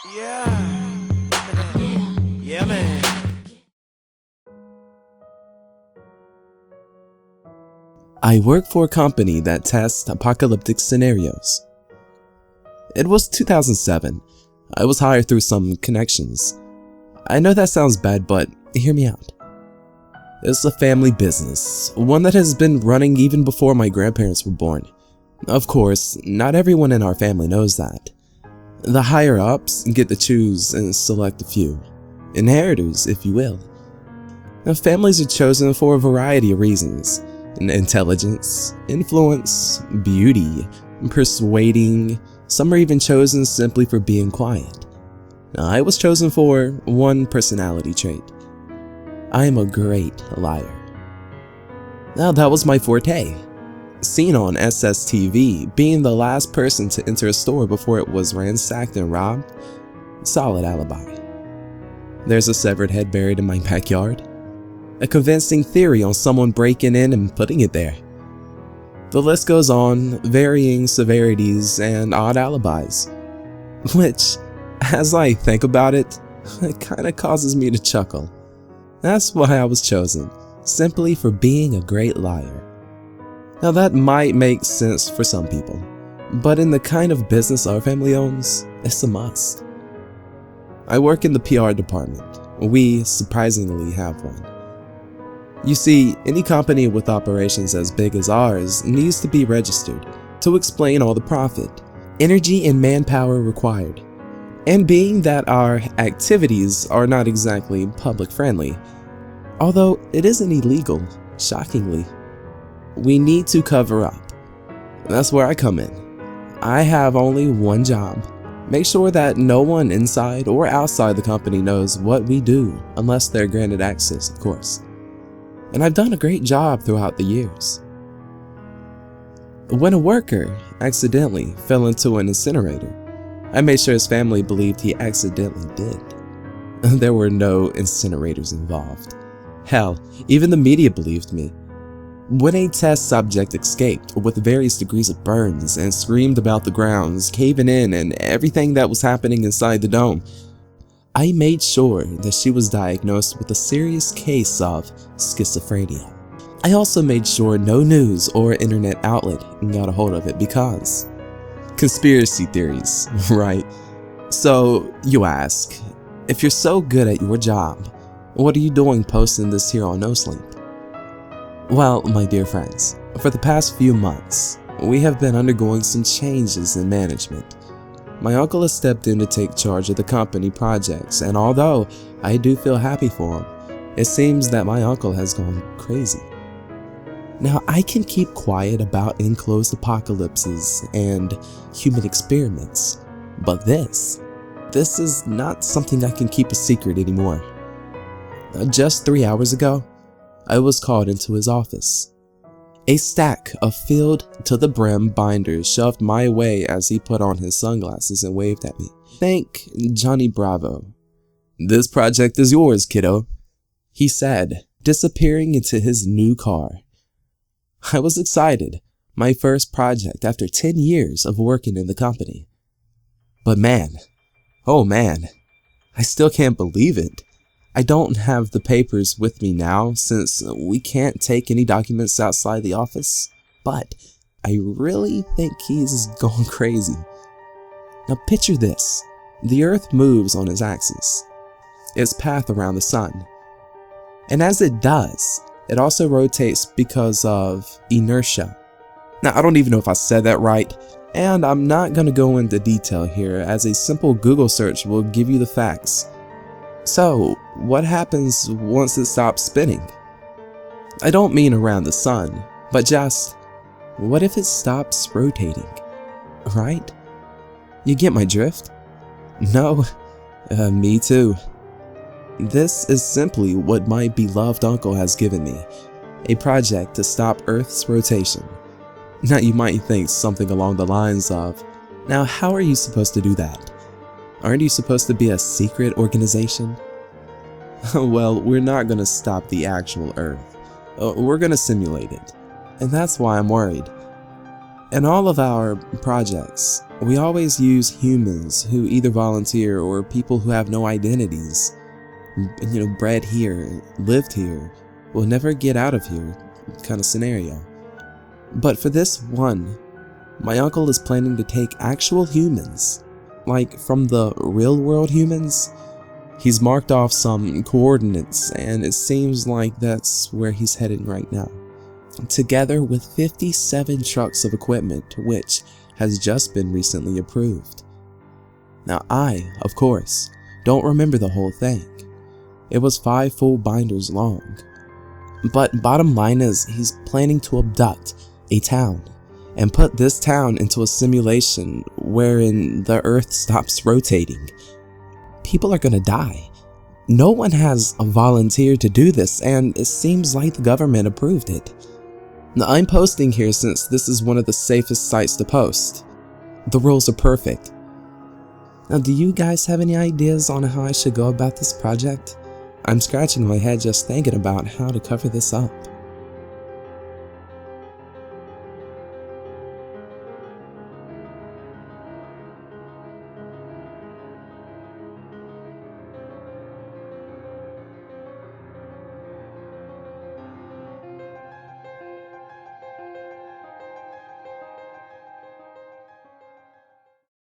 Yeah. Yeah, man. I work for a company that tests apocalyptic scenarios. It was 2007. I was hired through some connections. I know that sounds bad, but hear me out. It's a family business, one that has been running even before my grandparents were born. Of course, not everyone in our family knows that. The higher-ups get to choose and select a few. Inheritors, if you will. Now, families are chosen for a variety of reasons. Intelligence, influence, beauty, persuading. Some are even chosen simply for being quiet. I was chosen for one personality trait. I am a great liar. Now, that was my forte. Seen on SSTV, being the last person to enter a store before it was ransacked and robbed, solid alibi. There's a severed head buried in my backyard. A convincing theory on someone breaking in and putting it there. The list goes on, varying severities and odd alibis. Which, as I think about it kinda causes me to chuckle. That's why I was chosen, simply for being a great liar. Now that might make sense for some people, but in the kind of business our family owns, it's a must. I work in the PR department. We surprisingly have one. You see, any company with operations as big as ours needs to be registered to explain all the profit, energy and manpower required. And being that our activities are not exactly public friendly, although it isn't illegal, shockingly, we need to cover up. That's where I come in. I have only one job. Make sure that no one inside or outside the company knows what we do, unless they're granted access, of course. And I've done a great job throughout the years. When a worker accidentally fell into an incinerator, I made sure his family believed he accidentally did. There were no incinerators involved. Hell, even the media believed me. When a test subject escaped with various degrees of burns and screamed about the grounds caving in and everything that was happening inside the dome, I made sure that she was diagnosed with a serious case of schizophrenia. I also made sure no news or internet outlet got a hold of it because conspiracy theories, right? So you ask, if you're so good at your job, what are you doing posting this here on No Sleep? Well, my dear friends, for the past few months, we have been undergoing some changes in management. My uncle has stepped in to take charge of the company projects, and although I do feel happy for him, it seems that my uncle has gone crazy. Now, I can keep quiet about enclosed apocalypses and human experiments, but this is not something I can keep a secret anymore. Just 3 hours ago, I was called into his office. A stack of filled to the brim binders shoved my way as he put on his sunglasses and waved at me. "Thank Johnny Bravo. This project is yours, kiddo," he said, disappearing into his new car. I was excited, my first project after 10 years of working in the company. But man, oh man, I still can't believe it. I don't have the papers with me now since we can't take any documents outside the office, but I really think he's going crazy. Now picture this. The Earth moves on its axis, its path around the sun. And as it does, it also rotates because of inertia. Now I don't even know if I said that right, and I'm not going to go into detail here as a simple Google search will give you the facts. So, what happens once it stops spinning? I don't mean around the sun, but just, what if it stops rotating? Right? You get my drift? No, me too. This is simply what my beloved uncle has given me, a project to stop Earth's rotation. Now you might think something along the lines of, now how are you supposed to do that? Aren't you supposed to be a secret organization? Well, we're not going to stop the actual Earth. We're going to simulate it. And that's why I'm worried. In all of our projects, we always use humans who either volunteer or people who have no identities. Bred here, lived here, will never get out of here kind of scenario. But for this one, my uncle is planning to take actual humans, like from the real world humans. He's marked off some coordinates and it seems like that's where he's heading right now. Together with 57 trucks of equipment, which has just been recently approved. Now I, of course, don't remember the whole thing. It was 5 full binders long. But bottom line is, he's planning to abduct a town and put this town into a simulation wherein the earth stops rotating. People are gonna die. No one has volunteered to do this, and it seems like the government approved it. Now, I'm posting here since this is one of the safest sites to post. The rules are perfect. Now, do you guys have any ideas on how I should go about this project? I'm scratching my head just thinking about how to cover this up.